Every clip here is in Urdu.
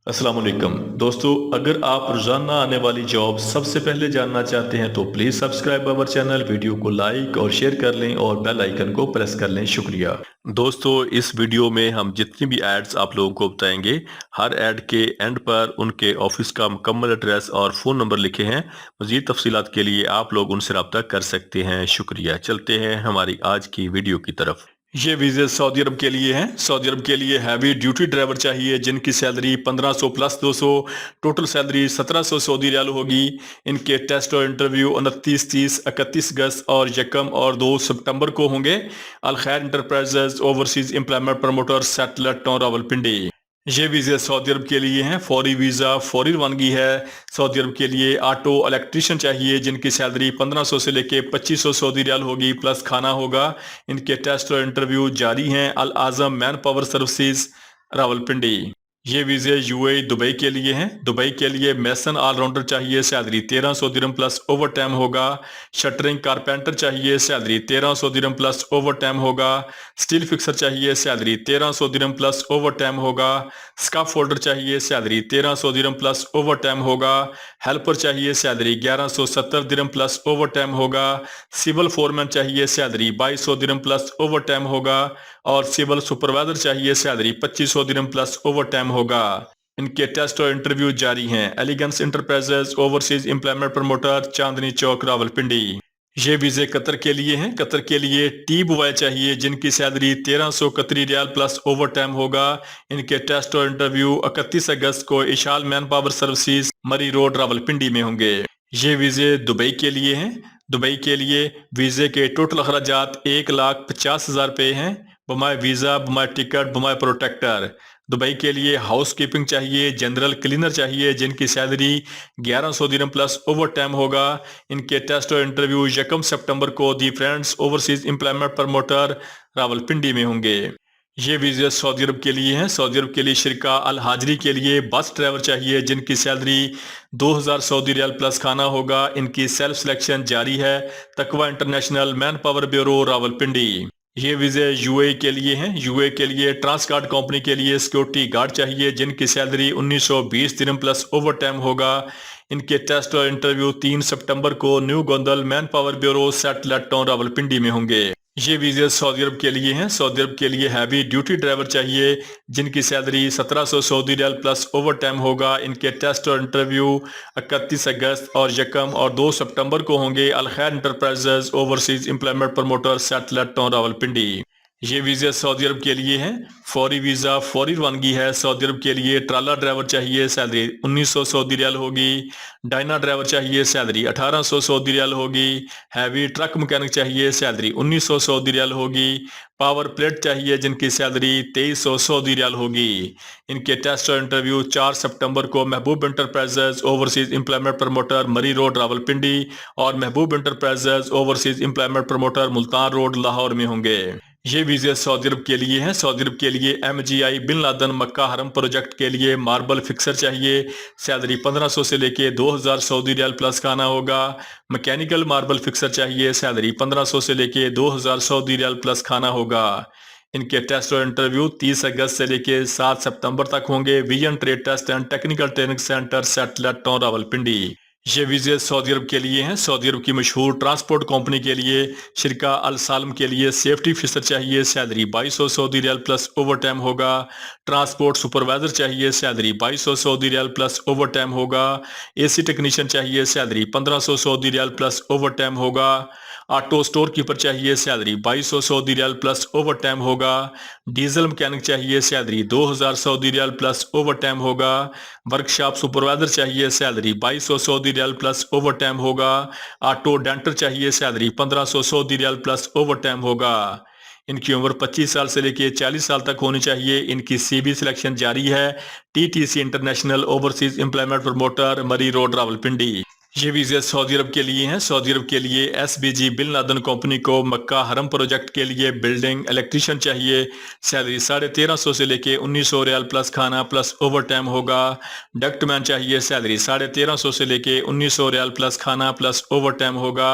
السلام علیکم دوستو، اگر آپ روزانہ آنے والی جاب سب سے پہلے جاننا چاہتے ہیں تو please subscribe our channel, video کو لائک اور شیئر کر لیں اور بیل آئیکن کو پریس کر لیں۔ شکریہ دوستو، اس ویڈیو میں ہم جتنی بھی ایڈز آپ لوگوں کو بتائیں گے، ہر ایڈ کے اینڈ پر ان کے آفس کا مکمل ایڈریس اور فون نمبر لکھے ہیں۔ مزید تفصیلات کے لیے آپ لوگ ان سے رابطہ کر سکتے ہیں۔ شکریہ۔ چلتے ہیں ہماری آج کی ویڈیو کی طرف۔ یہ ویزے سعودی عرب کے لیے ہیں۔ سعودی عرب کے لیے ہیوی ڈیوٹی ڈرائیور چاہیے جن کی سیلری 1500 پلس 200، ٹوٹل سیلری 1700 سعودی ریال ہوگی۔ ان کے ٹیسٹ اور انٹرویو 29، 30، 31 اگست اور 1 اور 2 ستمبر کو ہوں گے۔ Al-Khair enterprises overseas employment promoter satellite town Rawalpindi. یہ ویزے سعودی عرب کے لیے ہیں۔ فوری ویزا، فوری روانگی ہے۔ سعودی عرب کے لیے آٹو الیکٹریشین چاہیے جن کی سیلری 1500 سے لے کے 2500 سعودی ریال ہوگی، پلس کھانا ہوگا۔ ان کے ٹیسٹ اور انٹرویو جاری ہیں۔ الاعظم مین پاور سروسز راولپنڈی۔ یہ ویزے یو اے دبئی کے لیے ہیں۔ دبئی کے لیے میسن آل راؤنڈر چاہیے، سیلری 1300 درہم پلس اوور ٹائم ہوگا۔ شٹرنگ کارپینٹر چاہیے، سیلری 1300 درہم پلس اوور ٹائم ہوگا۔ سٹیل فکسر چاہیے، سیلری 1300 درہم پلس اوور ٹائم ہوگا۔ سکاف فولڈر چاہیے، سیلری 1300 درہم پلس اوور ٹائم ہوگا۔ ہیلپر چاہیے، سیلری 1170 درہم پلس اوور ٹائم ہوگا۔ سول فورمین چاہیے، سیلری 2200 درہم پلس اوور ٹائم ہوگا۔ اور سول سپروائزر چاہیے، سیلری 2500 درہم پلس اوور ٹائم ہوگا۔ ان کے ٹیسٹ اور انٹرویو جاری ہیں۔ Elegance enterprises overseas employment promoter Chandni Chowk Rawalpindi. یہ ویزے قطر کے لیے ہیں۔ قطر کے لیے ٹی بوائے چاہیے جن کی سیلری 1300 قطری ریال پلس اوور ٹائم ہوگا۔ ان کے ٹیسٹ اور انٹرویو 31 اگست کو اشال مین پاور سروسز مری روڈ راولپنڈی میں ہوں گے۔ یہ ویزے دبئی کے لیے ہیں۔ دبئی کے لیے ویزے کے ٹوٹل اخراجات 1,50,000 روپے ہیں، بمائے ویزا، بمائے ٹکٹ، بمائے پروٹیکٹر۔ دبئی کے لیے ہاؤس کیپنگ چاہیے، جنرل کلینر چاہیے جن کی سیلری 1100 درہم پلس اوور ٹائم ہوگا۔ ان کے ٹیسٹ اور انٹرویو 1 ستمبر کو the friends overseas employment promoter Rawalpindi میں ہوں گے۔ یہ ویزے سعودی عرب کے لیے ہیں۔ سعودی عرب کے لیے شرکہ الحاجری کے لیے بس ڈرائیور چاہیے جن کی سیلری 2000 سعودی ریال پلس کھانا ہوگا۔ ان کی سیلف سلیکشن جاری ہے۔ تقوی international man power bureau Rawalpindi. یہ ویزے یو اے کے لیے ہیں۔ یو اے کے لیے ٹرانس گارڈ کمپنی کے لیے سیکورٹی گارڈ چاہیے جن کی سیلری 1920 درہم پلس اوور ٹائم ہوگا۔ ان کے ٹیسٹ اور انٹرویو 3 ستمبر کو new Gondal man power bureau سیٹلٹ town Rawalpindi میں ہوں گے۔ یہ ویزے سعودی عرب کے لیے ہیں۔ سعودی عرب کے لیے ہیوی ڈیوٹی ڈرائیور چاہیے جن کی سیلری 1700 سعودی ریال پلس اوور ٹائم ہوگا۔ ان کے ٹیسٹ اور انٹرویو 31 اگست اور 1 اور 2 ستمبر کو ہوں گے۔ Al-Khair enterprises overseas employment promoter satellite town Rawalpindi. یہ ویزے سعودی عرب کے لیے ہیں۔ فوری ویزا، فوری روانگی ہے۔ سعودی عرب کے لیے ٹرالا ڈرائیور چاہیے، سیلری 1900 سعودی ریال ہوگی۔ ڈائنا ڈرائیور چاہیے، سیلری 1800 سعودی ریال ہوگی۔ ہیوی ٹرک مکینک چاہیے، سیلری 1900 سعودی ریال ہوگی۔ پاور پلیٹ چاہیے جن کی سیلری 2300 سعودی ریال ہوگی۔ ان کے ٹیسٹ اور انٹرویو 4 ستمبر کو محبوب enterprises overseas employment promoter Murree road Rawalpindi اور محبوب enterprises overseas employment promoter Multan road Lahore میں ہوں گے۔ یہ ویزے سعودی عرب کے لیے ہیں۔ سعودی عرب کے لیے ایم جی آئی بن لادن مکہ حرم پروجیکٹ کے لیے ماربل فکسر چاہیے، سیلری 1500 سے لے کے 2000 سعودی ریال پلس کھانا ہوگا۔ مکینیکل ماربل فکسر چاہیے، سیلری 1500 سے لے کے 2000 سعودی ریال پلس کھانا ہوگا۔ ان کے ٹیسٹ اور انٹرویو 30 اگست سے لے کے 7 ستمبر تک ہوں گے۔ Vision trade test and technical training centre satellite town Rawalpindi. یہ ویزے سعودی عرب کے لیے ہیں۔ سعودی عرب کی مشہور ٹرانسپورٹ کمپنی کے لیے شرکہ السالم کے لیے سیفٹی افیسر چاہیے، سیلری 2200 سعودی ریال پلس اوور ٹائم ہوگا۔ ٹرانسپورٹ سپروائزر چاہیے، سیلری 2200 سعودی ریال پلس اوور ٹائم ہوگا۔ اے سی ٹیکنیشین چاہیے، سیلری 1500 سعودی ریال پلس اوور ٹائم ہوگا۔ آٹو سٹور کیپر چاہیے، سیلری 2200 سعودی ریال پلس اوور ٹائم ہوگا۔ ڈیزل مکینک چاہیے، سیلری 2000 سعودی ریال پلس اوور ٹائم ہوگا۔ ورکشاپ سپروائزر چاہیے، سیلری 2200 سعودی ریال پلس اوور ٹائم ہوگا۔ آٹو ڈینٹر چاہیے، سیلری 1500 سعودی ریال پلس اوور ٹائم ہوگا۔ ان کی عمر 25 سال سے لے کے 40 سال تک ہونی چاہیے۔ ان کی سی بی سلیکشن جاری ہے۔ T T C international overseas employment promoter Murree road Rawalpindi. یہ ویزے سعودی عرب کے لیے ہیں۔ سعودی عرب کے لیے S B G bin Laden company کو مکہ حرم پروجیکٹ کے لیے بلڈنگ الیکٹریشین چاہیے، سیلری 1350 سے لے کے 1900 ریال پلس کھانا پلس اوور ٹائم ہوگا۔ ڈکٹ مین چاہیے، سیلری 1350 سے لے کے 1900 ریال پلس کھانا پلس اوور ٹائم ہوگا۔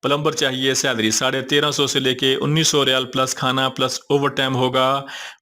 پلمبر چاہیے، سیلری 1350 سے لے کے 1900 ریال پلس کھانا پلس اوور ٹائم ہوگا۔